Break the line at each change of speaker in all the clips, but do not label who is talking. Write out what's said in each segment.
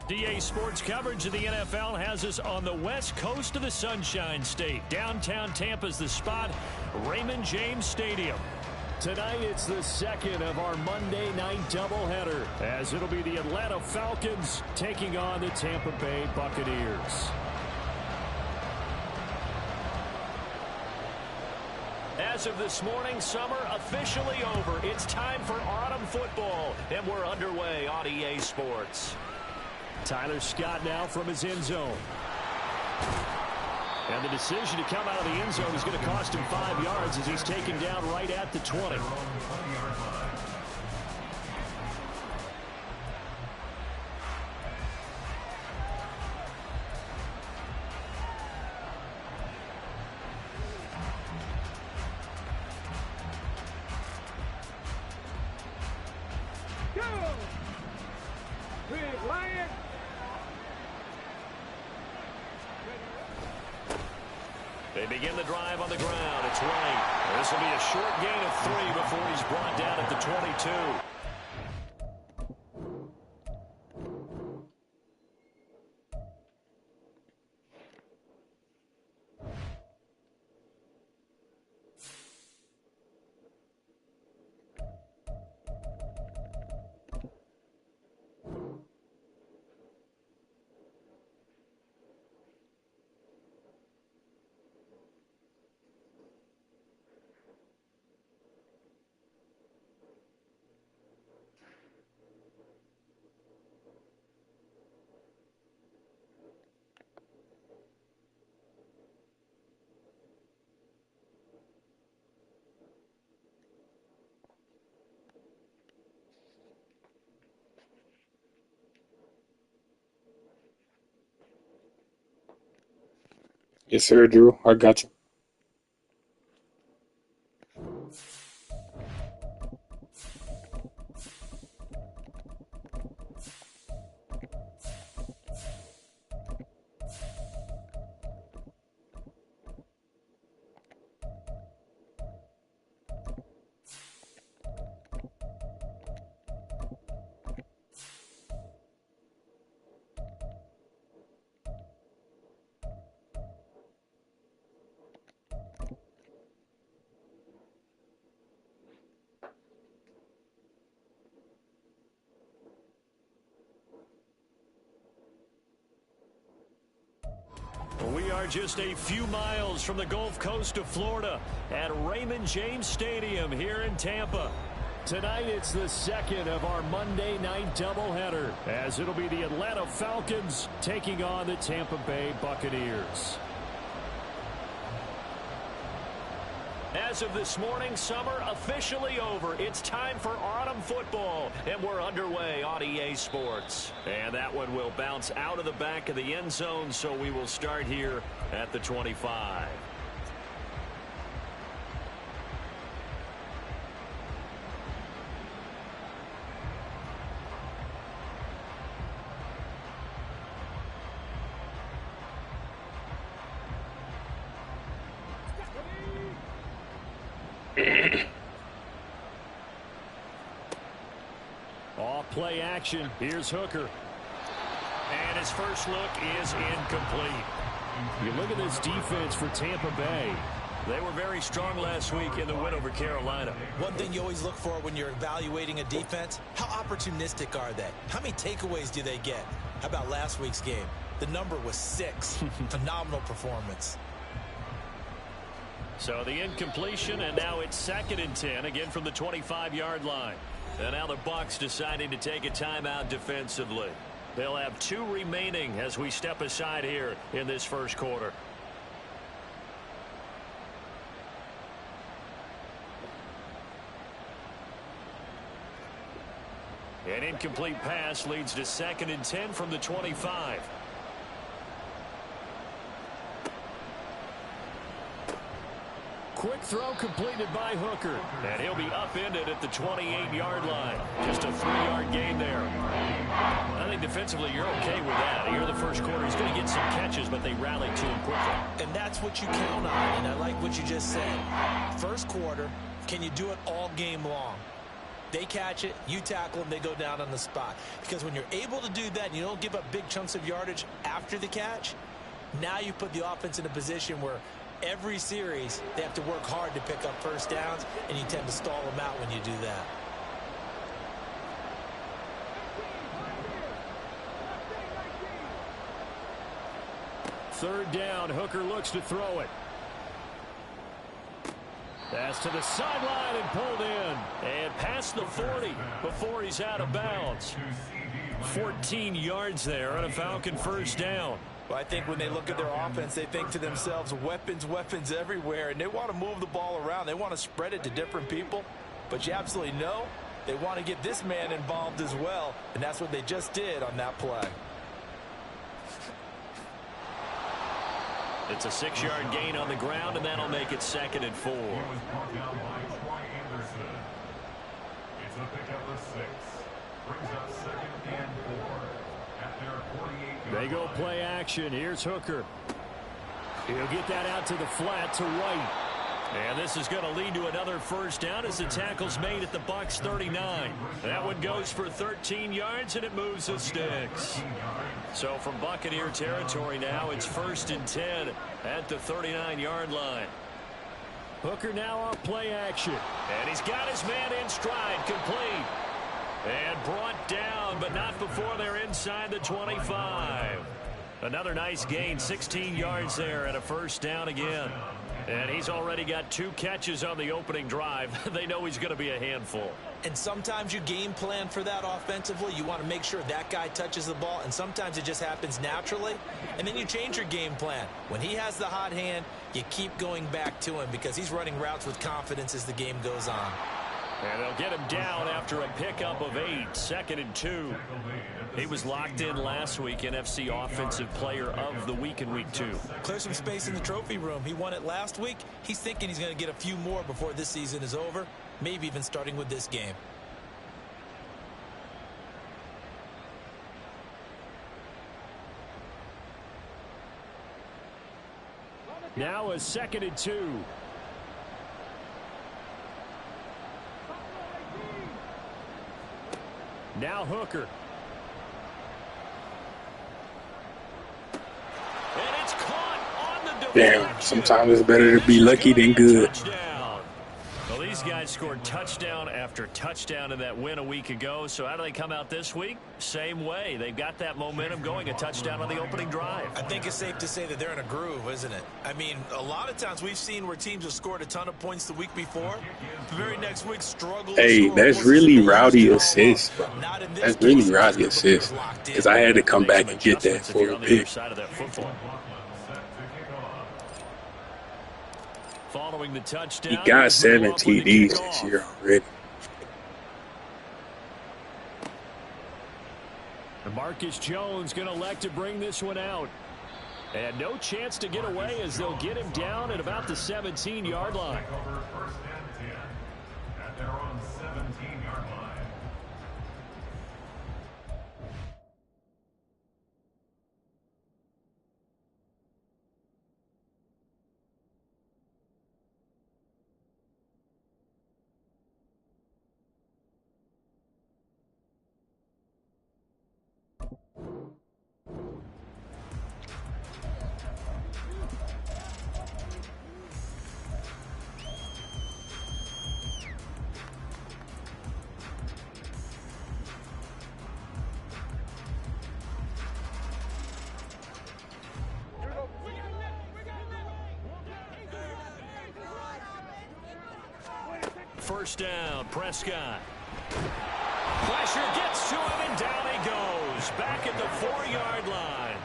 DA Sports coverage of the NFL has us on the west coast of the Sunshine State. Downtown Tampa's the spot, Raymond James Stadium. Tonight it's the second of our Monday night doubleheader, as it'll be the Atlanta Falcons taking on the Tampa Bay Buccaneers. As of this morning, summer officially over. It's time for autumn football, and we're underway on EA Sports. Tyler Scott now from his end zone. And the decision to come out of the end zone is going to cost him 5 yards as he's taken down right at the 20. They begin the drive on the ground. It's running. This will be a short gain of 3 before he's brought down at the 22.
Yes, sir, Drew. I got you.
We are just a few miles from the Gulf Coast of Florida at Raymond James Stadium here in Tampa. Tonight it's the second of our Monday night doubleheader, as it'll be the Atlanta Falcons taking on the Tampa Bay Buccaneers. As of this morning, summer officially over. It's time for autumn football, and we're underway on EA Sports. And that one will bounce out of the back of the end zone, so we will start here at the 25. Off play action. Here's Hooker. And his first look is incomplete. You look at this defense for Tampa Bay. They were very strong last week in the win over Carolina.
One thing you always look for when you're evaluating a defense, how opportunistic are they? How many takeaways do they get? How about last week's game? The number was 6. Phenomenal performance.
So the incompletion, and now it's 2nd and 10, again from the 25-yard line. And now the Bucs deciding to take a timeout defensively. They'll have 2 remaining as we step aside here in this first quarter. An incomplete pass leads to 2nd and 10 from the 25. Quick throw completed by Hooker. And he'll be upended at the 28-yard line. Just a 3-yard gain there. I think defensively you're okay with that. Here in the first quarter, he's going to get some catches, but they rallied to him quickly.
And that's what you count on, and I like what you just said. First quarter, can you do it all game long? They catch it, you tackle them, they go down on the spot. Because when you're able to do that and you don't give up big chunks of yardage after the catch, now you put the offense in a position where every series they have to work hard to pick up first downs, and you tend to stall them out when you do that.
Third down, Hooker looks to throw it. Pass to the sideline and pulled in. And past the 40 before he's out of bounds. 14 yards there on a Falcon first down.
Well, I think when they look at their offense, they think to themselves, weapons, weapons everywhere, and they want to move the ball around. They want to spread it to different people, but you absolutely know they want to get this man involved as well, and that's what they just did on that play.
It's a 6-yard gain on the ground, and that'll make it 2nd and 4.
It's a pickup of 6. Brings up 2nd and 4 at their 48.
They go play action. Here's Hooker. He'll get that out to the flat to White. And this is going to lead to another first down as the tackle's made at the Bucs 39. That one goes for 13 yards, and it moves the sticks. So from Buccaneer territory now, it's 1st and 10 at the 39-yard line. Hooker now off play action. And he's got his man in stride, complete. And brought down, but not before they're inside the 25. Another nice gain, 16 yards there, and a first down again. And he's already got 2 catches on the opening drive. They know he's going to be a handful.
And sometimes you game plan for that offensively. You want to make sure that guy touches the ball, and sometimes it just happens naturally. And then you change your game plan. When he has the hot hand, you keep going back to him because he's running routes with confidence as the game goes on.
And they'll get him down after a pickup of 8, 2nd and 2. He was locked in last week, NFC Offensive Player of the Week in Week 2.
Clear some space in the trophy room. He won it last week. He's thinking he's going to get a few more before this season is over, maybe even starting with this game.
Now a 2nd and 2. Now Hooker. And it's caught on the deflection.
Damn, sometimes it's better to be lucky than good.
Touchdown. Well, these guys scored touchdown after touchdown in that win a week ago. So how do they come out this week? Same way. They've got that momentum going, a touchdown on the opening drive.
I think it's safe to say that they're in a groove, isn't it? I mean, a lot of times we've seen where teams have scored a ton of points the week before. The very next week struggled.
Hey, that's really rowdy assist, bro. That's really rowdy assist. Because I had to come back and get that for a pick.
Following the touchdown,
He got 7 TDs this year already.
Marcus Jones going to elect to bring this one out. And no chance to get away as they'll get him down at about the 17-yard line.
First and 10 at their own 17-yard line.
First down, Prescott. Pressure gets to him, and down he goes. Back at the 4-yard line.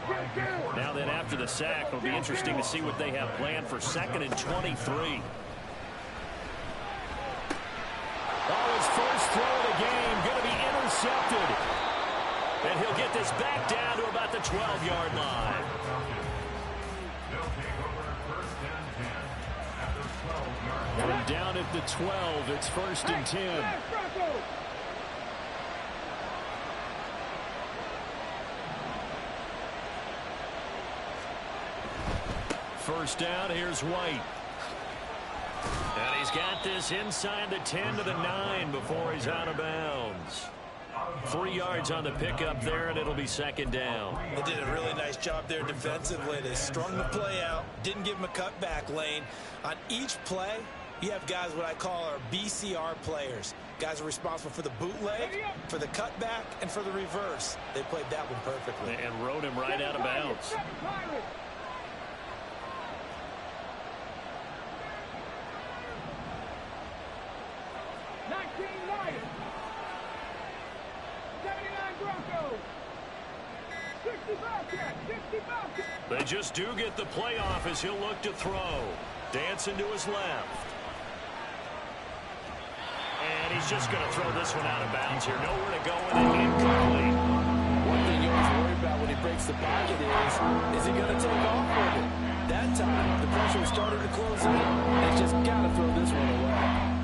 Now then, after the sack, it'll be interesting to see what they have planned for 2nd and 23. Oh, his first throw of the game going to be intercepted. And he'll get this back down to about the 12-yard line. From down at the 12, it's 1st and 10. First down, here's White. And he's got this inside the 10 to the 9 before he's out of bounds. 3 yards on the pickup there, and it'll be second down.
They did a really nice job there defensively. They strung the play out, didn't give him a cutback lane. On each play, you have guys what I call our BCR players. Guys are responsible for the bootleg, for the cutback, and for the reverse. They played that one perfectly.
And rode him right out of bounds. They just do get the playoff as he'll look to throw. Dancing to his left. And he's just going to throw this one out of bounds here. Nowhere to go with it. Incomplete.
One thing you always worry about when he breaks the pocket is he going to take off with it? That time, the pressure was starting to close in. They just got to throw this one away.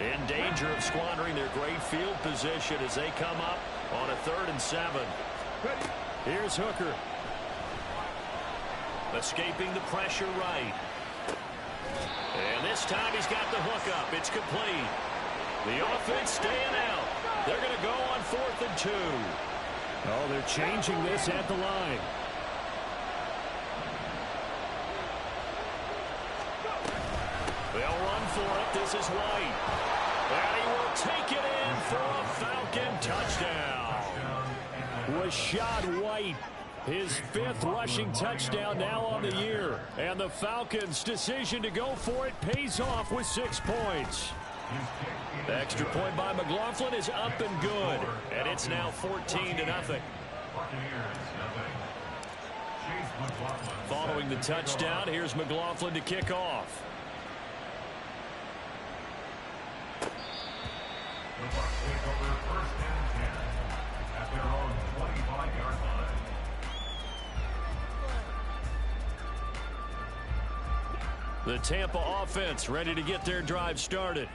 In danger of squandering their great field position as they come up on a 3rd and 7. Here's Hooker. Escaping the pressure right. And this time he's got the hook up. It's complete. The offense staying out. They're going to go on 4th and 2. Oh, they're changing this at the line. They'll run for it. This is White. And he will take it in for a Falcon touchdown. Rashad White, his 5th rushing touchdown now on the year. And the Falcons' decision to go for it pays off with 6 points. The extra point by McLaughlin is up and good. And it's now 14-0. Following the touchdown, here's McLaughlin to kick off.
The Bucs take over 1st and 10 at their own 25-yard line.
The Tampa offense ready to get their drive started.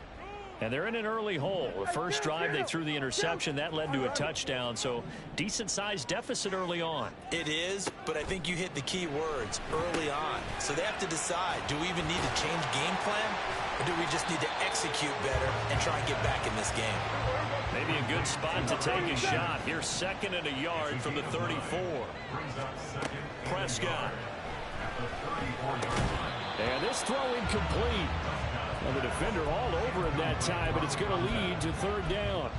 And they're in an early hole. The first drive, they threw the interception. That led to a touchdown, so decent-sized deficit early on.
It is, but I think you hit the key words early on. So they have to decide, do we even need to change game plan, or do we just need to execute better and try and get back in this game?
Maybe a good spot to take a shot. Here's 2nd and a yard from the 34. Prescott. And this throw incomplete. Well, the defender all over him that time, but it's going to lead to 3rd down.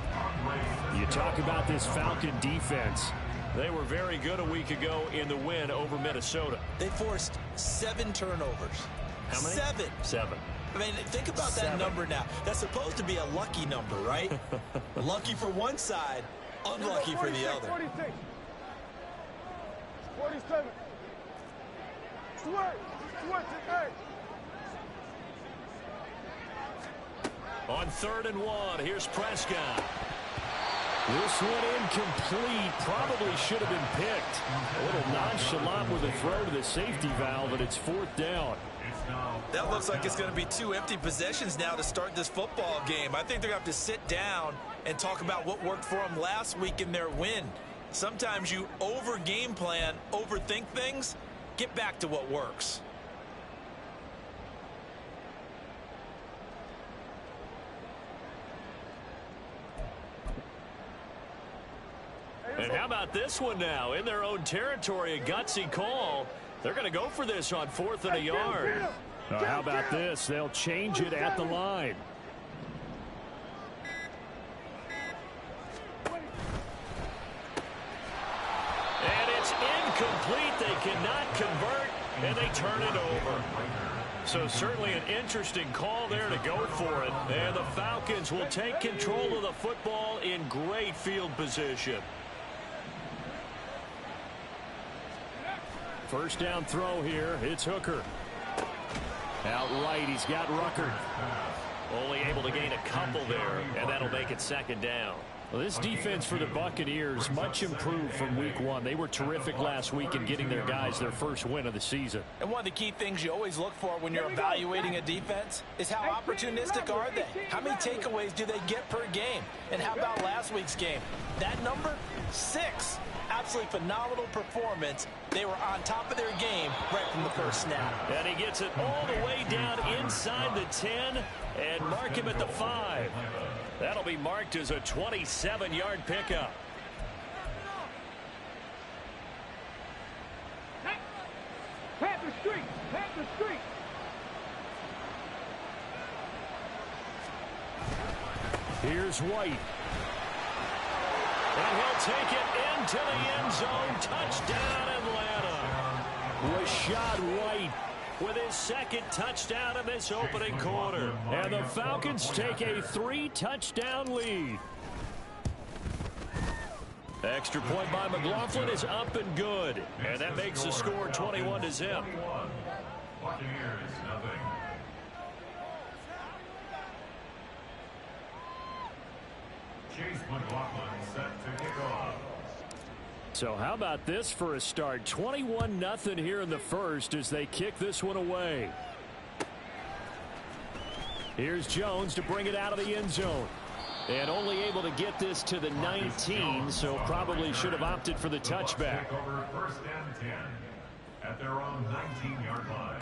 You talk about this Falcon defense. They were very good a week ago in the win over Minnesota.
They forced 7 turnovers.
How many?
7.
7.
I mean, think about that number now. That's supposed to be a lucky number, right? Lucky for one side, unlucky for the other.
46. 47. Switch.
On 3rd and 1, here's Prescott. This one incomplete. Probably should have been picked. A little nonchalant with a throw to the safety valve, and it's 4th down.
That looks like it's going to be 2 empty possessions now to start this football game. I think they're going to have to sit down and talk about what worked for them last week in their win. Sometimes you over-game plan, overthink things. Get back to what works.
And how about this one now? In their own territory, a gutsy call. They're going to go for this on 4th and a yard. How about this? They'll change it at the line. And it's incomplete. They cannot convert, and they turn it over. So certainly an interesting call there to go for it. And the Falcons will take control of the football in great field position. First down throw here. It's Hooker. Out right, he's got Ruckert. Only able to gain a couple there, and that'll make it 2nd down. Well, this defense for the Buccaneers, much improved from week one. They were terrific last week in getting their guys their first win of the season.
And one of the key things you always look for when you're evaluating a defense is how opportunistic are they? How many takeaways do they get per game? And how about last week's game? That number, 6. Absolutely phenomenal performance. They were on top of their game right from the first snap.
And he gets it all the way down inside the 10 and mark him at the 5. That'll be marked as a 27-yard pickup.
Panther Street! Panther Street!
Here's White. And he'll take it into the end zone. Touchdown, Atlanta. Rashad White with his second touchdown in this opening quarter. And the Falcons take a 3-touchdown lead. Extra point by McLaughlin is up and good. And that makes the score 21-0.
Buccaneers, nothing. Chase McLaughlin set to kick off.
So how about this for a start? 21-0 here in the first as they kick this one away. Here's Jones to bring it out of the end zone. And only able to get this to the 19, so probably should have opted for the touchback.
Take over 1st and 10 at their own 19-yard line.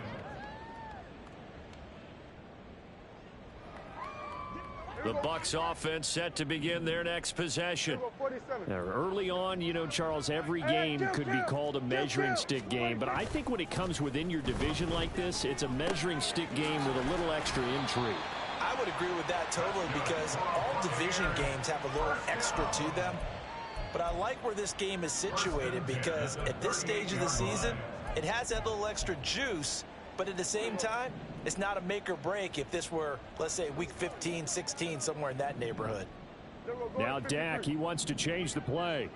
The Bucs offense set to begin their next possession. Now, early on, you know, Charles, every game could be called a measuring stick game. But I think when it comes within your division like this, it's a measuring stick game with a little extra intrigue.
I would agree with that totally because all division games have a little extra to them. But I like where this game is situated because at this stage of the season, it has that little extra juice. But at the same time, it's not a make or break if this were, let's say, week 15, 16, somewhere in that neighborhood.
Now Dak, he wants to change the play.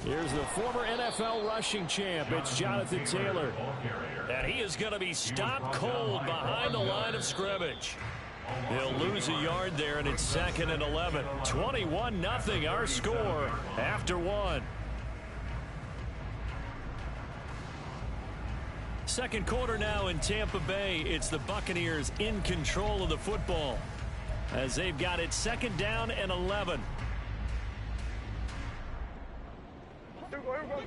Here's the former NFL rushing champ. It's Jonathan Taylor. And he is going to be stopped cold behind the line of scrimmage. He'll lose a yard there, and it's 2nd and 11. 21-0 our score after 1. Second quarter now in Tampa Bay. It's the Buccaneers in control of the football as they've got it 2nd down and 11.
Here we go, here we go.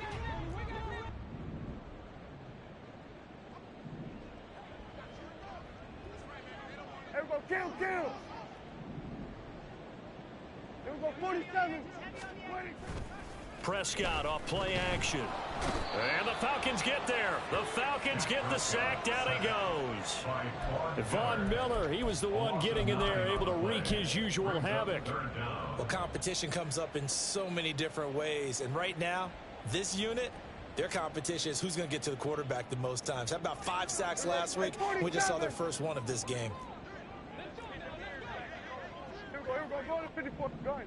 Here we go, kill! Here we go, 47.
Prescott off play action. And the Falcons get there. The Falcons get the sack. Down he goes. Von Miller, he was the one getting in there, able to wreak his usual havoc.
Well, competition comes up in so many different ways. And right now, this unit, their competition is who's going to get to the quarterback the most times. How about 5 sacks last week? We just saw their first one of this game.
Here we go, go to 54. Gun.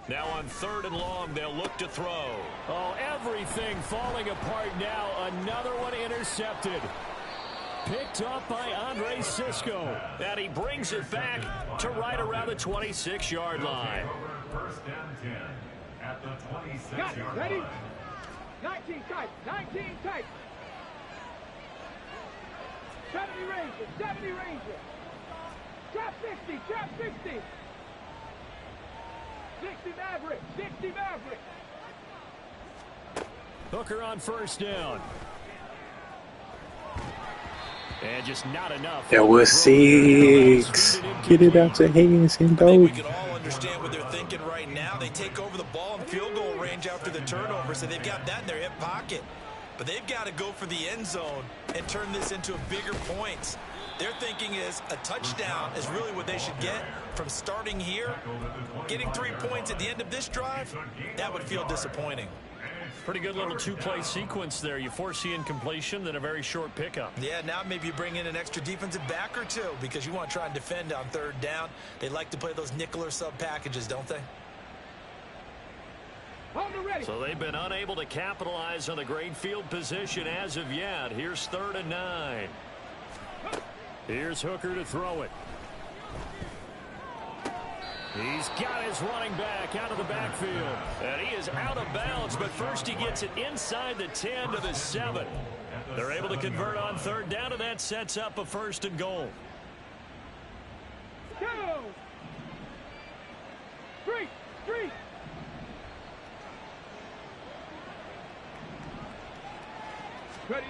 Now on 3rd and long, they'll look to throw. Oh, everything falling apart now. Another one intercepted. Picked up by Andre Cisco. And he brings it back to right around the 26-yard line.
1st and 10 at the 26-yard
Ready?
line.
19 tight. 70 Ranger. Trap 60. 60 Maverick.
Hooker on 1st down. And just not enough.
That was 6. Get it out to Higgins and
I think we
go.
can all understand what they're thinking right now. They take over the ball in field goal range after the turnover, so they've got that in their hip pocket. But they've got to go for the end zone and turn this into a bigger points. Their thinking is a touchdown is really what they should get from starting here. Getting 3 points at the end of this drive, that would feel disappointing.
Pretty good little 2-play sequence there. You force the incompletion, then a very short pickup.
Yeah, now maybe you bring in an extra defensive back or two because you want to try and defend on 3rd down. They like to play those nickel or sub packages, don't they?
Hold it ready.
So they've been unable to capitalize on the great field position as of yet. Here's 3rd and 9. Here's Hooker to throw it. He's got his running back out of the backfield. And he is out of bounds, but first he gets it inside the 10 to the 7. They're able to convert on 3rd down, and that sets up a 1st and goal.
2, 3, 3. Ready.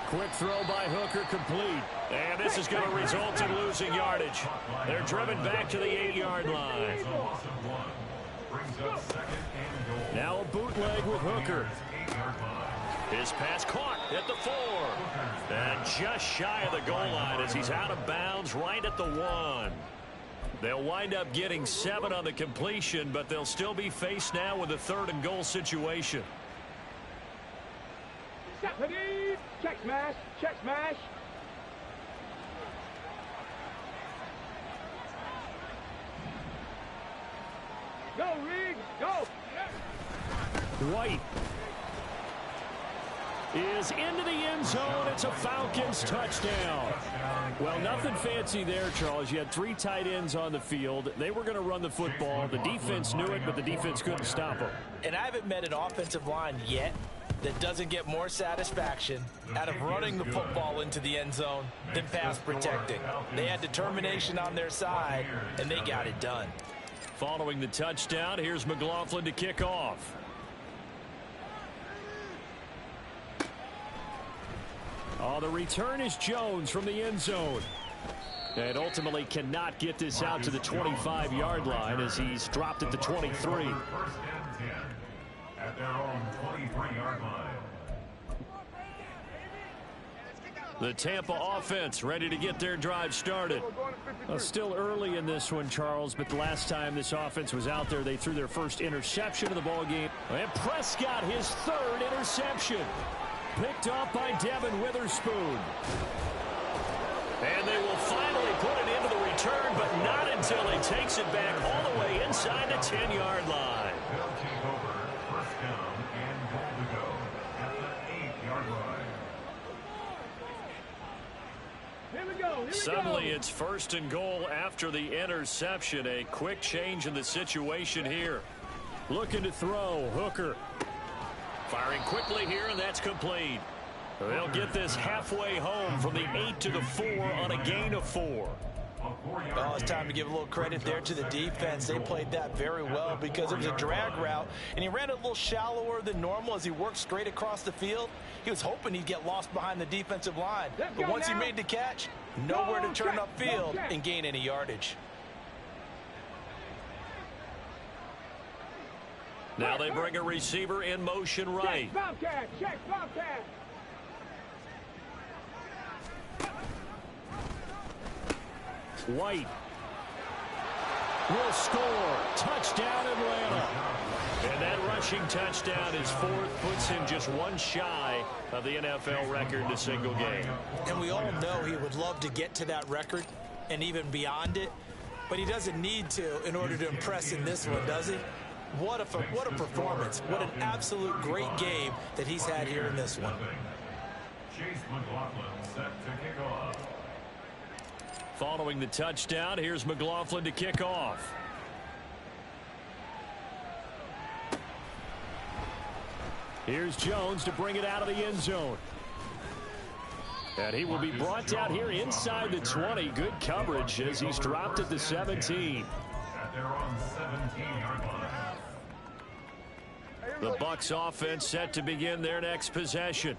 Quick throw by Hooker, complete. And this is going to result in losing yardage. They're driven back to the 8-yard line. Now a bootleg with Hooker. His pass caught at the 4. And just shy of the goal line as he's out of bounds right at the 1. They'll wind up getting 7 on the completion, but they'll still be faced now with a 3rd and goal situation.
Ready. Check smash. Check smash. Go, Reed. Go.
White is into the end zone. It's a Falcons touchdown. Well, nothing fancy there, Charles. You had 3 tight ends on the field. They were going to run the football. The defense knew it, but the defense couldn't stop them.
And I haven't met an offensive line yet that doesn't get more satisfaction out of running the football into the end zone than pass protecting. They had determination on their side, and they got it done.
Following the touchdown, here's McLaughlin to kick off. Oh, the return is Jones from the end zone. And ultimately cannot get this out to the 25-yard line as he's dropped at the 23.
At their own 23-yard line.
The Tampa offense ready to get their drive started. Well, still early in this one, Charles, but the last time this offense was out there, they threw their first interception of the ball game. And Prescott, his 3rd interception. Picked up by Devin Witherspoon. And they will finally put it into the return, but not until he takes it back all the way inside the 10-yard line.
They'll take over 1st down and goal to go at the 8-yard line.
Here we go. Here we
Suddenly
go.
it's 1st and goal after the interception. A quick change in the situation here. Looking to throw. Hooker. Firing quickly here, and that's complete. They'll get this halfway home from the 8 to the 4 on a gain of 4.
Well, it's time to give a little credit there to the defense. They played that very well because it was a drag route, and he ran it a little shallower than normal as he worked straight across the field. He was hoping he'd get lost behind the defensive line, but once he made the catch, nowhere to turn upfield and gain any yardage.
Now they bring a receiver in motion right.
Check Bobcat. Check Bobcat.
White will score. Touchdown, Atlanta. And that rushing touchdown is 4th, puts him just 1 shy of the NFL record in a single game.
And we all know he would love to get to that record and even beyond it, but he doesn't need to in order to impress in this one, does he? What a performance. What an absolute great game that he's had here in this one.
Chase McLaughlin set to kick off.
Following the touchdown, here's McLaughlin to kick off. Here's Jones to bring it out of the end zone. And he will be brought down here inside the 20. Good coverage as he's dropped at the 17.
At their own 17-yard line.
The Bucs offense set to begin their next possession.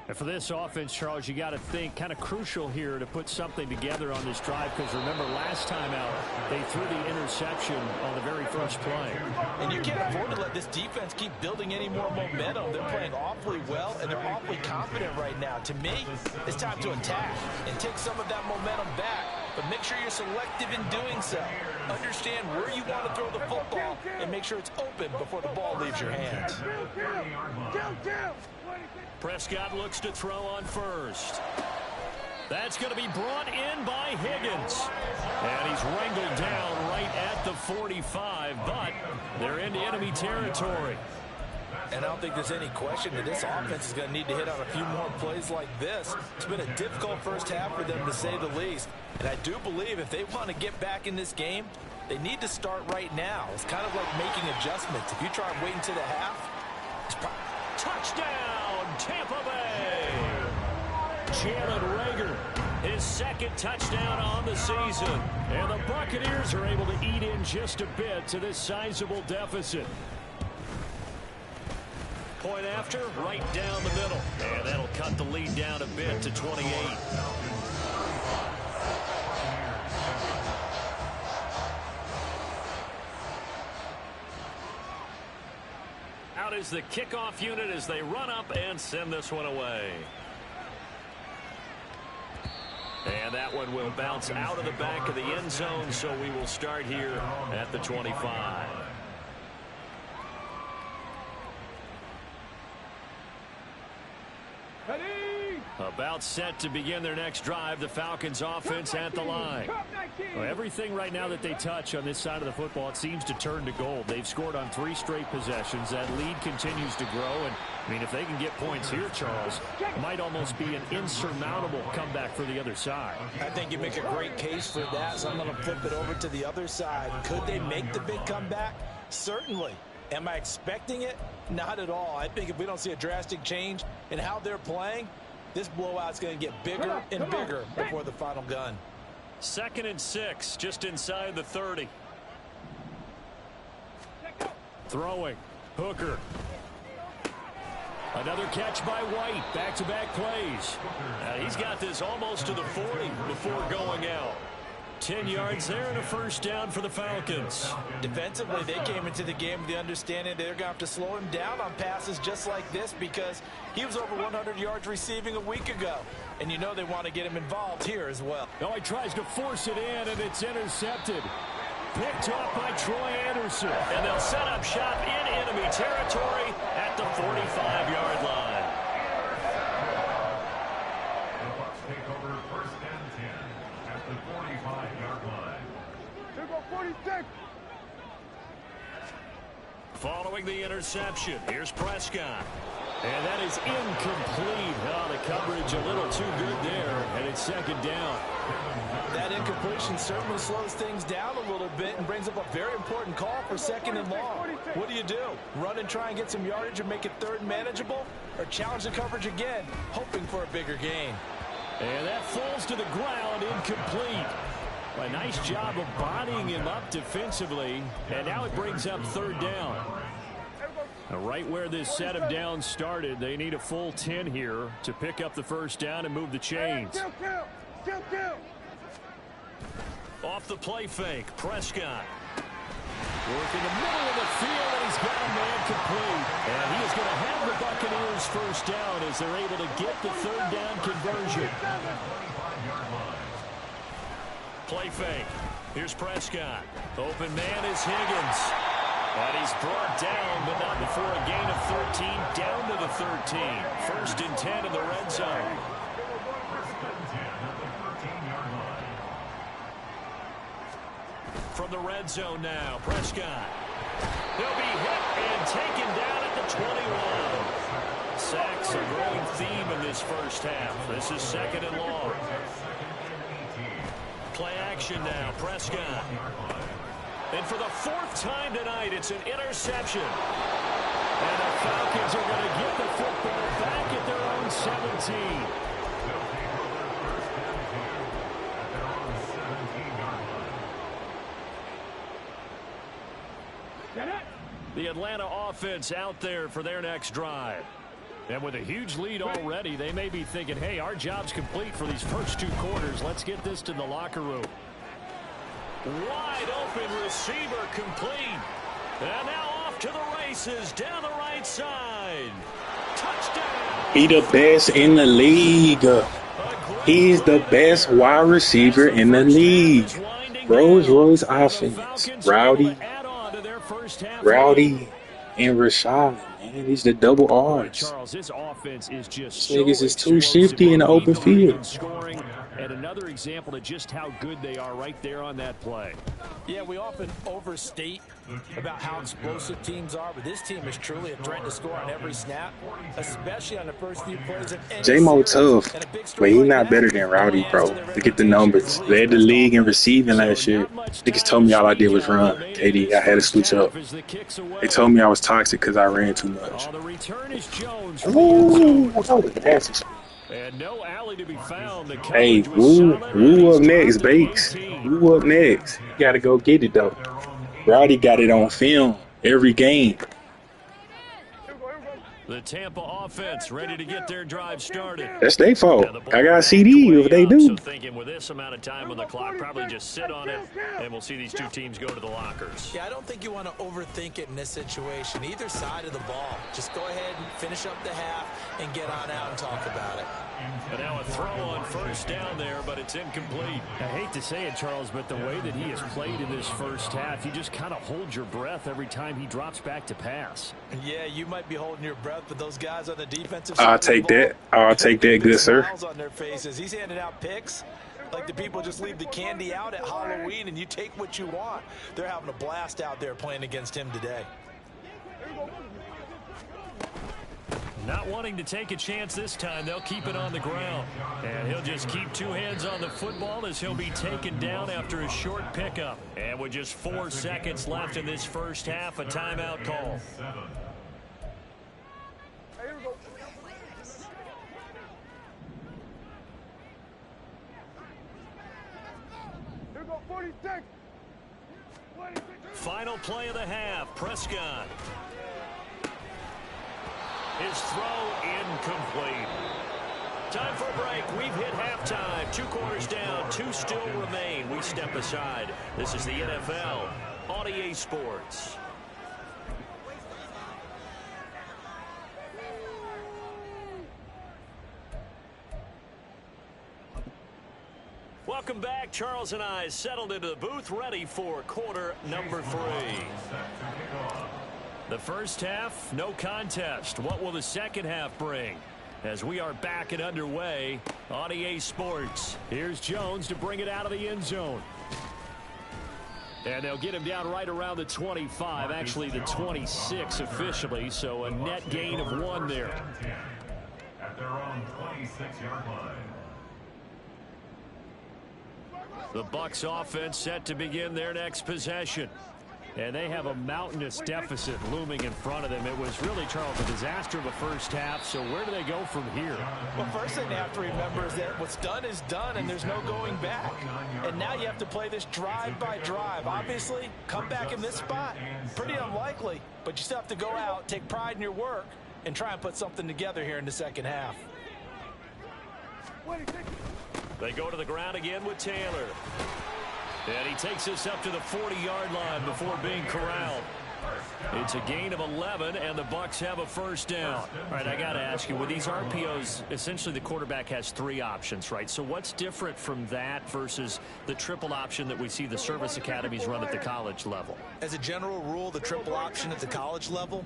And for this offense, Charles, you got to think kind of crucial here to put something together on this drive, because remember last time out they threw the interception on the very first play.
And you can't afford to let this defense keep building any more momentum. They're playing awfully well, and they're awfully confident right now. To me, it's time to attack and take some of that momentum back. But make sure you're selective in doing so. Understand where you want to throw the football and make sure it's open before the ball leaves your hands.
Prescott looks to throw on first. That's going to be brought in by Higgins. And he's wrangled down right at the 45, but they're into enemy territory.
And I don't think there's any question that this offense is going to need to hit on a few more plays like this. It's been a difficult first half for them, to say the least. And I do believe if they want to get back in this game, they need to start right now. It's kind of like making adjustments. If you try and wait until the half,
touchdown, Tampa Bay! Jalen Reagor, his second touchdown on the season. And the Buccaneers are able to eat in just a bit to this sizable deficit. Point after, right down the middle. And that'll cut the lead down a bit to 28. Out is the kickoff unit as they run up and send this one away. And that one will bounce out of the back of the end zone, so we will start here at the 25. About set to begin their next drive, the Falcons offense at the line. Well, everything right now that they touch on this side of the football, it seems to turn to gold. They've scored on 3 straight possessions. That lead continues to grow. And, I mean, if they can get points here, Charles, it might almost be an insurmountable comeback for the other side.
I think you make a great case for that, so I'm going to flip it over to the other side. Could they make the big comeback? Certainly. Am I expecting it? Not at all. I think if we don't see a drastic change in how they're playing, this blowout's going to get bigger and bigger before the final gun.
2nd and 6, just inside the 30. Throwing. Hooker. Another catch by White. Back-to-back plays. He's got this almost to the 40 before going out. 10 yards there and a first down for the Falcons.
Defensively, they came into the game with the understanding they're going to have to slow him down on passes just like this because he was over 100 yards receiving a week ago. And you know they want to get him involved here as well.
No, he tries to force it in, and it's intercepted. Picked off by Troy Anderson. And they'll set up shop in enemy territory at the 45-yard line.
The Bucs take over 1st and 10 at the 45-yard line.
Here go 46.
Following the interception, here's Prescott. And that is incomplete. Oh, the coverage a little too good there, and it's 2nd down.
That incompletion certainly slows things down a little bit and brings up a very important call for 2nd and long. What do? Run and try and get some yardage and make it 3rd manageable? Or challenge the coverage again, hoping for a bigger gain?
And that falls to the ground, incomplete. A nice job of bodying him up defensively, and now it brings up 3rd down. Right where this set of downs started, they need a full 10 here to pick up the first down and move the chains. Off the play fake, Prescott. Working the middle of the field, and he's got a man complete. And he is going to have the Buccaneers first down as they're able to get the 3rd down conversion. Play fake. Here's Prescott. Open man is Higgins. And he's brought down, but not before a gain of 13, down to the 13. 1st and 10 in the red zone. From the red zone now, Prescott. He'll be hit and taken down at the 21. Sacks a growing theme in this first half. This is 2nd and long. Play action now, Prescott. And for the 4th time tonight, it's an interception. And the Falcons are going to get the football back at their own 17. The Atlanta offense out there for their next drive. And with a huge lead already, they may be thinking, hey, our job's complete for these first 2 quarters. Let's get this to the locker room. Wide open receiver complete. And now off to the races down the right side. Touchdown.
He the best in the league. He's the best wide receiver in the league. Rolls-Royce offense. Rowdy, and Rashad. man. These the double R's.
Charles, this offense is just
These niggas is too shifty in the open field.
Scoring, and another example of just how good they are right there on that play.
Yeah, we often overstate about how explosive teams are, but this team is truly a threat to score on every snap, especially on the first few plays of any
J-Mo
series.
tough, but he not better than Rowdy, bro. Look at the numbers. Led the league in receiving last year. Niggas told me all I did was run. KD, I had to switch up. They told me I was toxic because I ran too much. Ooh, that was nasty.
And no alley to be found.
Hey, Woo up next, Bakes. Woo up next. You gotta go get it though. Rowdy got it on film every game.
The Tampa offense ready to get their drive started.
That's their fault. I got a CD if they do.
So thinking with this amount of time on the clock, probably just sit on it, and we'll see these two teams go to the lockers.
Yeah, I don't think you want to overthink it in this situation. Either side of the ball. Just go ahead and finish up the half and get on out and talk about it.
And now a throw on first down there, but it's incomplete.
I hate to say it, Charles, but the way that he has played in this first half, you just kind of hold your breath every time he drops back to pass.
Yeah, you might be holding your breath, but those guys on the defensive side
I'll take that. I'll take that, good sir.
Smiles on their faces. He's handing out picks like the people just leave the candy out at Halloween and you take what you want. They're having a blast out there playing against him today.
Not wanting to take a chance this time, they'll keep it on the ground. And he'll just keep two hands on the football as he'll be taken down after a short pickup. And with just 4 seconds left in this first half, a timeout call.
Here go 46.
Final play of the half, Prescott. His throw incomplete. Time for a break. We've hit halftime. 2 quarters down. 2 still remain. We step aside. This is the NFL on EA Sports. Welcome back. Charles and I settled into the booth, ready for quarter number 3. The first half, no contest. What will the second half bring? As we are back and underway on EA Sports. Here's Jones to bring it out of the end zone. And they'll get him down right around the 25, actually the 26 officially, so a net gain of 1 there.
At their own 26-yard line.
The Bucs offense set to begin their next possession. And they have a mountainous deficit looming in front of them. It was really, Charles, a disaster of the first half. So where do they go from here?
Well, first thing they have to remember is that what's done is done, and there's no going back. And now you have to play this drive by drive. Obviously, come back in this spot, pretty unlikely. But you still have to go out, take pride in your work, and try and put something together here in the second half.
They go to the ground again with Taylor. And he takes us up to the 40-yard line before being corralled. It's a gain of 11, and the Bucs have a first down. All right, I got to ask you, with these RPOs, essentially the quarterback has 3 options, right? So what's different from that versus the triple option that we see the service academies run at the college level?
As a general rule, the triple option at the college level,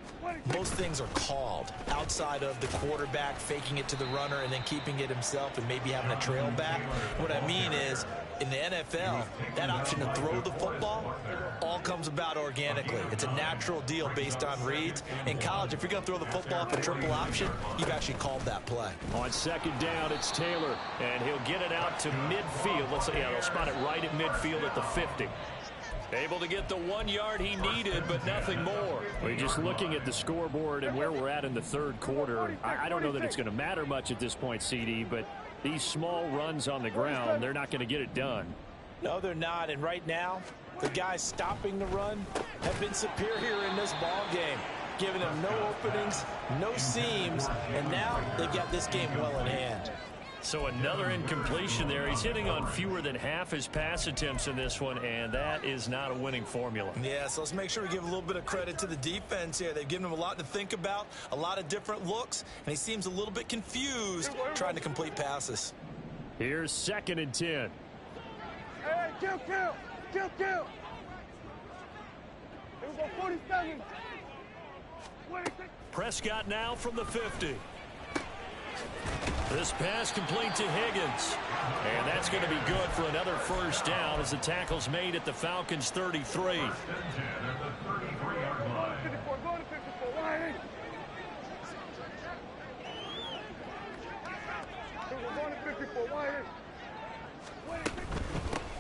most things are called outside of the quarterback faking it to the runner and then keeping it himself and maybe having a trail back. What I mean is, in the NFL, that option to throw the football all comes about organically. It's a natural deal based on reads. In college, if you're going to throw the football for triple option, you've actually called that play.
On second down, it's Taylor, and he'll get it out to midfield. Let's say, yeah, they'll spot it right at midfield at the 50. Able to get the 1 yard he needed, but nothing more.
We're just looking at the scoreboard and where we're at in the third quarter. I don't know that it's going to matter much at this point, CD, but these small runs on the ground, they're not going to get it done.
No, they're not. And right now, the guys stopping the run have been superior in this ball game, giving them no openings, no seams, and now they've got this game well in hand.
So another incompletion there. He's hitting on fewer than half his pass attempts in this one, and that is not a winning formula.
Yeah, so let's make sure we give a little bit of credit to the defense here. They've given him a lot to think about, a lot of different looks, and he seems a little bit confused trying to complete passes.
Here's 2nd and 10.
Hey, kill. Here we go 47.
Prescott now from the 50. This pass complete to Higgins. And that's going to be good for another first down as the tackle's made at the Falcons' 33.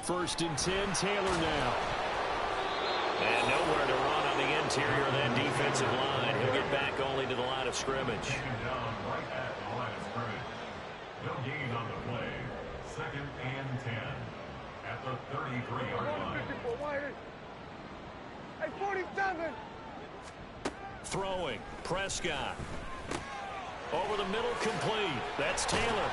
First and 10, Taylor now. And nowhere to run on the interior of that defensive line. He'll get back only to the line of scrimmage.
No gain on the play. Second and 10 at the 33-yard line.
Hey, 47.
Throwing, Prescott. Over the middle, complete. That's Taylor.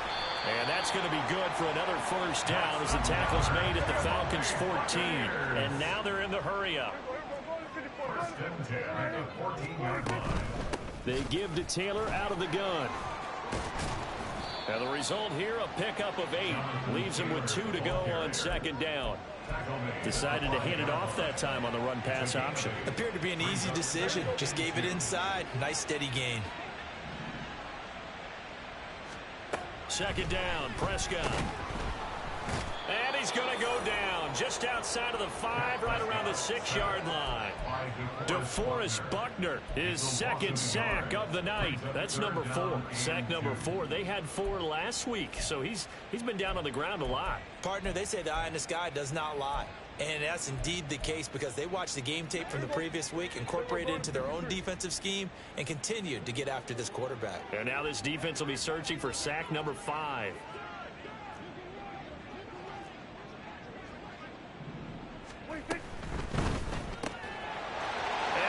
And that's going to be good for another first down as the tackle's made at the Falcons' 14. And now they're in the hurry-up.
First and 10 at the 14-yard line.
They give to Taylor out of the gun. And the result here, a pickup of 8. Leaves him with 2 to go on second down. Decided to hand it off that time on the run-pass option.
Appeared to be an easy decision. Just gave it inside. Nice steady gain.
Second down, Prescott. And he's going to go down just outside of the 5, right around the 6-yard line. DeForest Buckner, his second sack of the night. That's number 4. Sack number 4. They had 4 last week, so he's been down on the ground a lot.
Partner, they say the eye in the sky does not lie. And that's indeed the case because they watched the game tape from the previous week, incorporated it into their own defensive scheme, and continued to get after this quarterback.
And now this defense will be searching for sack number 5. And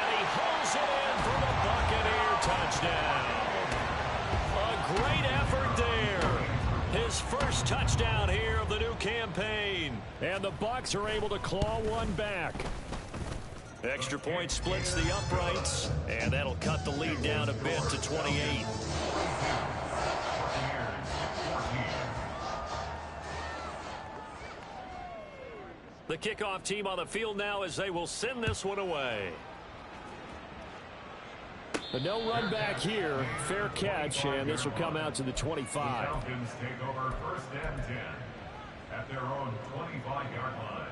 he hauls it in for the Buccaneer touchdown. A great effort there. His first touchdown here of the new campaign. And the Bucs are able to claw one back. Extra point splits the uprights, and that'll cut the lead down a bit to 28. The kickoff team on the field now as they will send this one away. But no run back here. Fair catch, and this will come out to the 25.
The Falcons take over first and 10 at their own 25-yard line.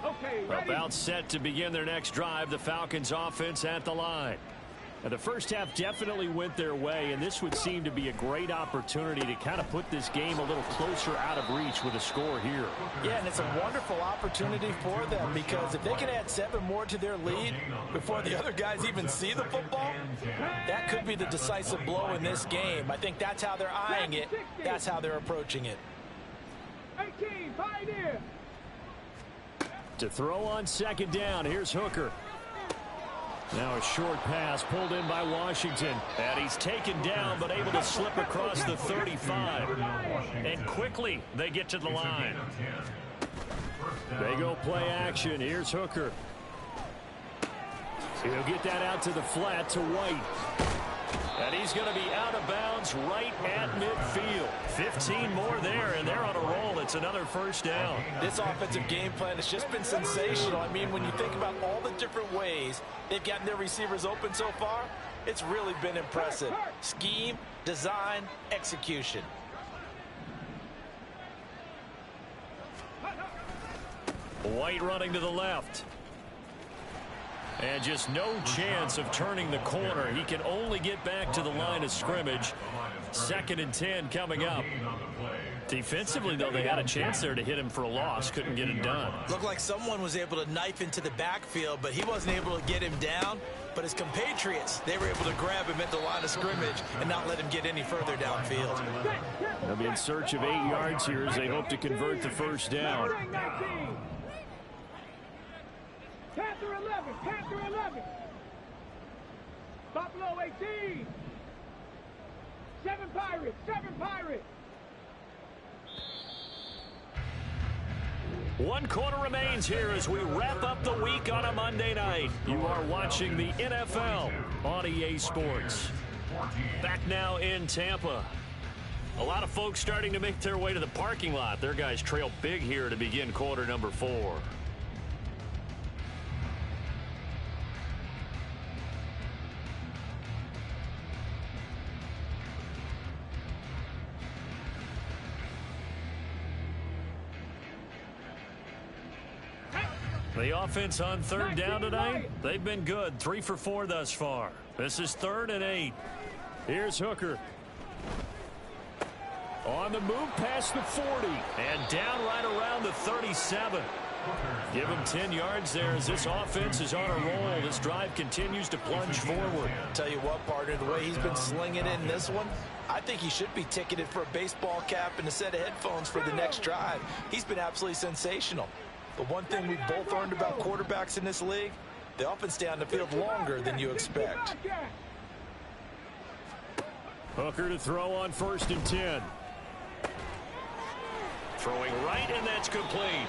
Okay, ready.
About set to begin their next drive, the Falcons offense at the line. And the first half definitely went their way, and this would seem to be a great opportunity to kind of put this game a little closer out of reach with a score here.
Yeah, and it's a wonderful opportunity for them because if they can add 7 more to their lead before the other guys even see the football, that could be the decisive blow in this game. I think that's how they're eyeing it. That's how they're approaching it.
18, Pioneer.
To throw on second down, here's Hooker. Now a short pass pulled in by Washington. And he's taken down but able to slip across the 35. And quickly they get to the line. They go play action. Here's Hooker. He'll get that out to the flat to White. And he's going to be out of bounds right at midfield. 15 more there, and they're on a roll. It's another first down.
This offensive game plan has just been sensational. I mean, when you think about all the different ways they've gotten their receivers open so far, it's really been impressive. Scheme, design, execution.
White running to the left. And just no chance of turning the corner. He can only get back to the line of scrimmage. Second and 10 coming up. Defensively, though, they had a chance there to hit him for a loss. Couldn't get it done.
Looked like someone was able to knife into the backfield, but he wasn't able to get him down. But his compatriots, they were able to grab him at the line of scrimmage and not let him get any further downfield.
They'll be in search of 8 yards here as they hope to convert the first down.
Panther 11, Panther 11. Buffalo 18. 7 Pirates, 7 Pirates.
1 quarter remains here as we wrap up the week on a Monday night. You are watching the NFL on EA Sports. Back now in Tampa. A lot of folks starting to make their way to the parking lot. Their guys trail big here to begin quarter number 4. The offense on third down tonight, they've been good. 3 for 4 thus far. This is 3rd and 8.
Here's Hooker. On the move past the 40.
And down right around the 37. Give him 10 yards there as this offense is on a roll. This drive continues to plunge forward.
Tell you what, partner, the way he's been slinging it in this one, I think he should be ticketed for a baseball cap and a set of headphones for the next drive. He's been absolutely sensational. But one thing we've both learned about quarterbacks in this league, they often stay on the field longer than you expect.
Hooker to throw on 1st and 10.
Throwing right, and that's complete.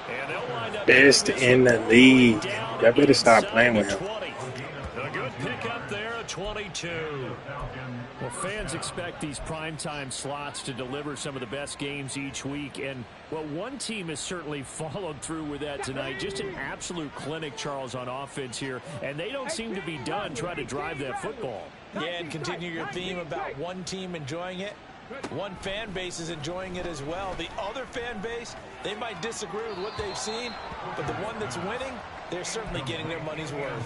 And they'll wind up
Best in the league. Y'all better stop playing with him.
A good pickup there, a 22.
Well, fans expect these primetime slots to deliver some of the best games each week. And, well, one team has certainly followed through with that tonight. Just an absolute clinic, Charles, on offense here. And they don't seem to be done trying to drive that football.
Yeah, and continue your theme about one team enjoying it. One fan base is enjoying it as well. The other fan base, they might disagree with what they've seen, but the one that's winning, they're certainly getting their money's worth.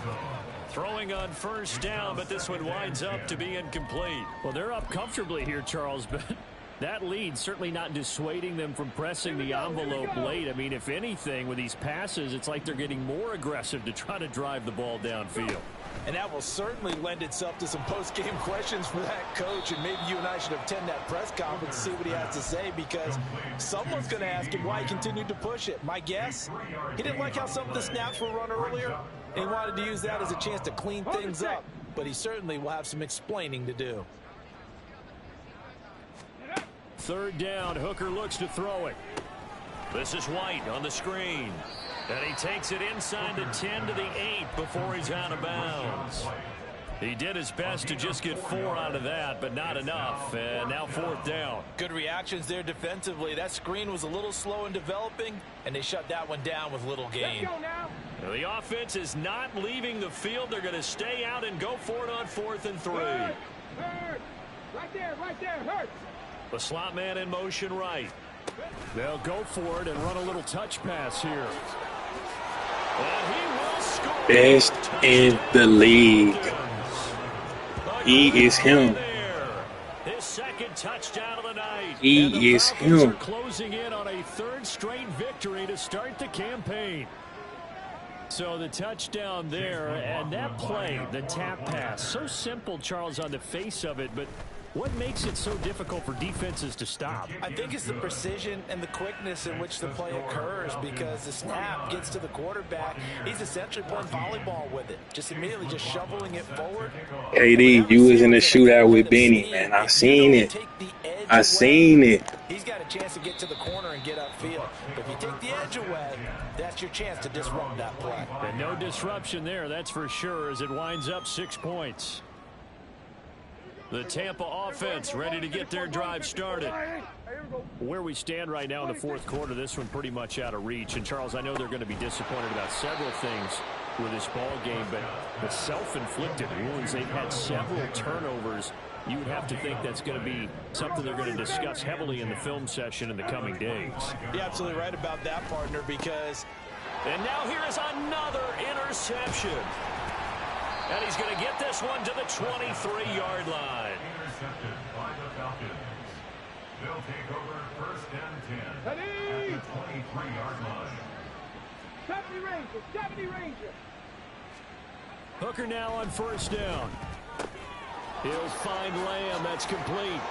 Throwing on 1st down, but this one winds up to be incomplete.
Well, they're up comfortably here, Charles, but that lead certainly not dissuading them from pressing the envelope late. I mean, if anything, with these passes, it's like they're getting more aggressive to try to drive the ball downfield.
And that will certainly lend itself to some post-game questions for that coach. And maybe you and I should attend that press conference to see what he has to say, because someone's going to ask him why he continued to push it. My guess, he didn't like how some of the snaps were run earlier, and he wanted to use that as a chance to clean things up. But he certainly will have some explaining to do.
3rd down, Hooker looks to throw it.
This is White on the screen. And he takes it inside the 10 to the 8 before he's out of bounds. He did his best to just get 4 out of that, but not enough. And now 4th down.
Good reactions there defensively. That screen was a little slow in developing, and they shut that one down with little gain.
Now, the offense is not leaving the field. They're going to stay out and go for it on 4th and 3.
Hurt. Right there, hurt.
The slot man in motion right.
They'll go for it and run a little touch pass here.
And he will score.
Best in the league. He is him.
His 2nd touchdown of the night.
He is him.
Closing in on a 3rd straight victory to start the campaign. So the touchdown there, and that play, the tap pass, so simple, Charles, on the face of it, but what makes it so difficult for defenses to stop?
I think it's the precision and the quickness in which the play occurs, because the snap gets to the quarterback. He's essentially playing volleyball with it, just immediately just shoveling it forward.
KD, you was in the shootout with Benny, man. I seen it. I seen it.
He's got a chance to get to the corner and get upfield. But if you take the edge away, that's your chance to disrupt that play.
And no disruption there, that's for sure, as it winds up 6 points.
The Tampa offense ready to get their drive started.
Where we stand right now in the 4th quarter, this one pretty much out of reach. And, Charles, I know they're going to be disappointed about several things with this ball game, but the self-inflicted wounds, they've had several turnovers. You would have to think that's going to be something they're going to discuss heavily in the film session in the coming days.
You're absolutely right about that, partner, because...
And now here is another interception. And he's going to get this one to the 23-yard line.
Intercepted by the Falcons. They'll take over 1st and 10 at the 23-yard line.
70 Ranger.
Hooker now on 1st down.
He'll find Lamb. That's complete.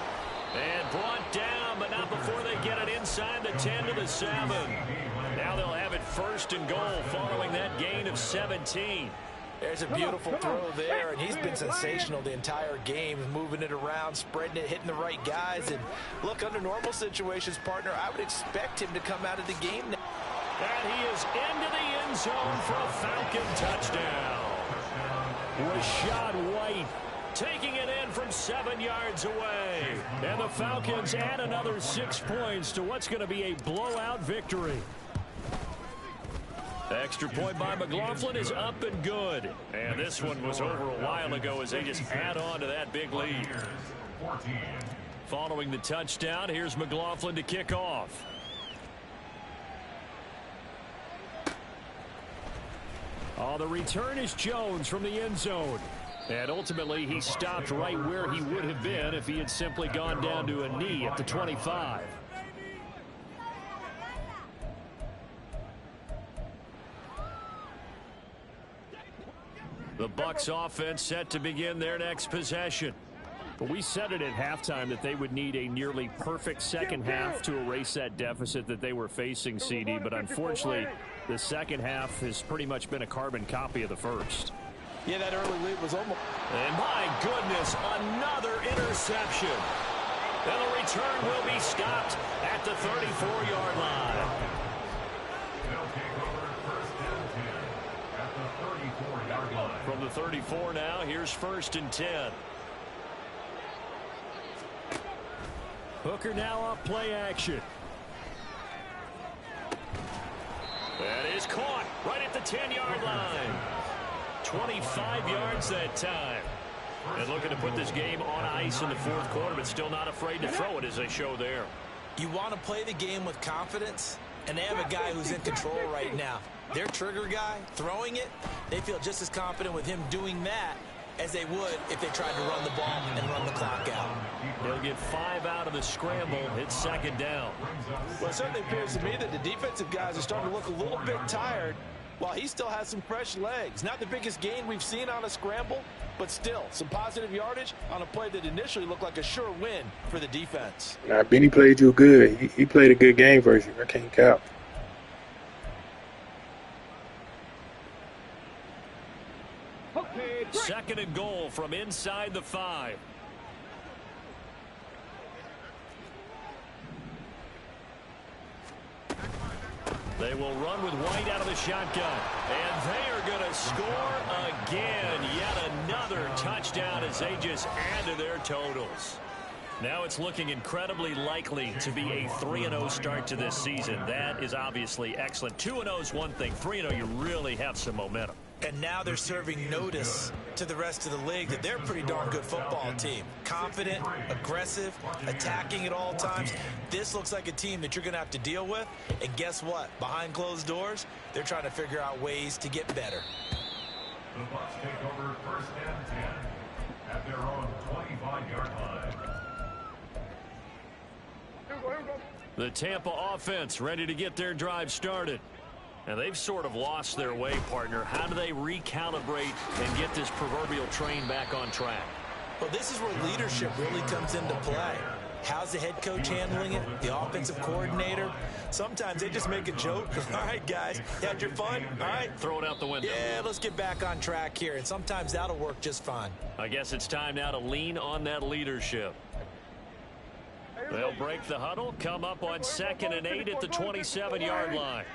And brought down, but not before they get it inside the 10 to the 7. Now they'll have it 1st and goal following that gain of 17.
There's a beautiful throw there, and he's been sensational the entire game, moving it around, spreading it, hitting the right guys. And look, under normal situations, partner, I would expect him to come out of the game now.
And he is into the end zone for a Falcon touchdown. Rashad White taking it in from 7 yards away. And the Falcons add another 6 points to what's going to be a blowout victory. Extra point by McLaughlin is up and good. And this one was over a while ago as they just add on to that big lead. Following the touchdown, here's McLaughlin to kick off. Oh, the return is Jones from the end zone. And ultimately, he stopped right where he would have been if he had simply gone down to a knee at the 25. The Bucs offense set to begin their next possession. But we said it at halftime that they would need a nearly perfect second half to erase that deficit that they were facing, CD. But unfortunately, the second half has pretty much been a carbon copy of the first.
Yeah, that early lead was almost...
And my goodness, another interception. And the return will be stopped at the 34-yard line.
They'll take over first and 10 at the 34-yard line.
From the 34 now, here's first and 10. Hooker now off play action. That is caught right at the 10-yard line. 25 yards that time. And looking to put this game on ice in the fourth quarter, but still not afraid to throw it as they show there.
You want to play the game with confidence, and they have a guy who's in control right now. Their trigger guy, throwing it, they feel just as confident with him doing that as they would if they tried to run the ball and run the clock out.
They'll get 5 out of the scramble. It's second down.
Well, it certainly appears to me that the defensive guys are starting to look a little bit tired while he still has some fresh legs. Not the biggest gain we've seen on a scramble, but still some positive yardage on a play that initially looked like a sure win for the defense.
Nah, Benny played you good. He played a good game versus you. I can't count.
Second and goal from inside the 5. They will run with White out of the shotgun. And they are going to score again. Yet another touchdown as they just add to their totals. Now it's looking incredibly likely to be a 3-0 start to this season. That is obviously excellent. 2-0 is one thing. 3-0, you really have some momentum.
And now they're serving notice to the rest of the league that they're a pretty darn good football team. Confident, aggressive, attacking at all times. This looks like a team that you're going to have to deal with. And guess what? Behind closed doors, they're trying to figure out ways to get better.
The Bucs take over first and 10 at their own 25-yard line.
The Tampa offense ready to get their drive started. And they've sort of lost their way, partner. How do they recalibrate and get this proverbial train back on track?
Well, this is where leadership really comes into play. How's the head coach handling it? The offensive coordinator? Sometimes they just make a joke. All right, guys, you had your fun? All right.
Throw it out the window.
Yeah, let's get back on track here. And sometimes that'll work just fine.
I guess it's time now to lean on that leadership. They'll break the huddle, come up on 2nd and 8 at the 27-yard line.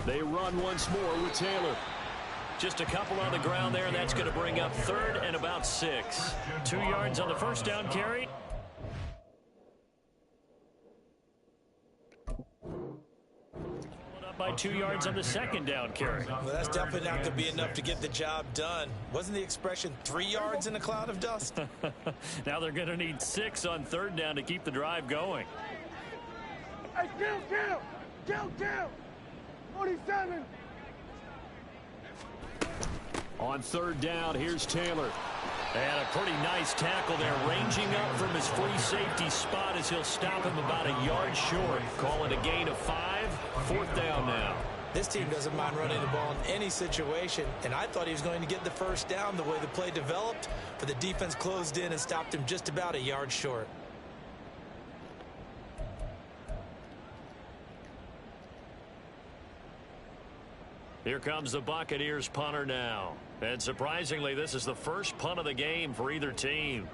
They run once more with Taylor. Just a couple on the ground there, and that's going to bring up 3rd and about 6. 2 yards on the first down carry. By 2 yards on the second down carry.
Well, that's definitely not going to be enough to get the job done. Wasn't the expression 3 yards in a cloud of dust?
Now they're going to need 6 on 3rd down to keep the drive going.
Hey, kill! 47.
On 3rd down, here's Taylor. And a pretty nice tackle there, ranging up from his free safety spot as he'll stop him about a yard short. Call it a gain of 5. 4th down now.
This team doesn't mind running the ball in any situation, and I thought he was going to get the first down the way the play developed, but the defense closed in and stopped him just about a yard short.
Here comes the Buccaneers punter now. And surprisingly, this is the first punt of the game for either team.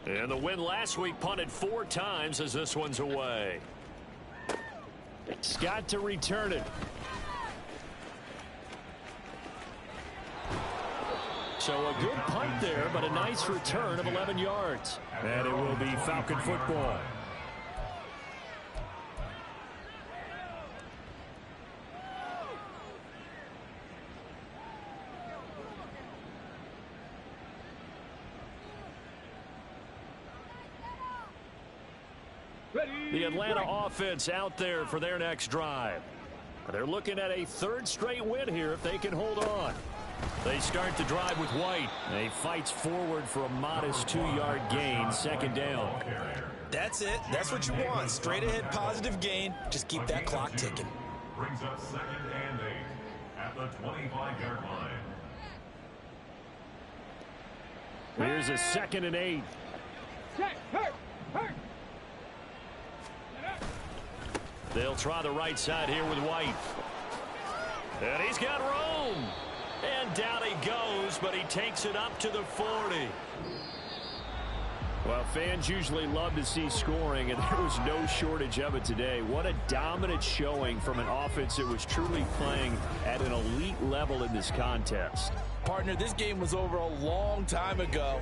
And the win last week punted 4 times as this one's away. Scott to return it. So a good punt there, but a nice return of 11 yards. And it will be Falcon football. The Atlanta offense out there for their next drive. They're looking at a third straight win here if they can hold on. They start the drive with White. He fights forward for a modest 2-yard gain, second down.
That's it. That's what you want. Straight ahead positive gain. Just keep that clock ticking.
Brings up 2nd and 8 at the 25-yard line.
Here's a 2nd and 8. They'll try the right side here with White. And he's got room. And down he goes, but he takes it up to the 40. Well, fans usually love to see scoring, and there was no shortage of it today. What a dominant showing from an offense that was truly playing at an elite level in this contest.
Partner, this game was over a long time ago,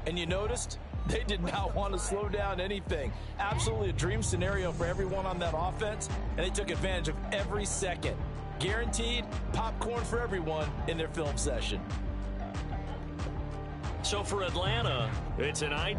and you noticed they did not want to slow down anything. Absolutely a dream scenario for everyone on that offense, and they took advantage of every second. Guaranteed popcorn for everyone in their film session.
So for Atlanta, it's an ideal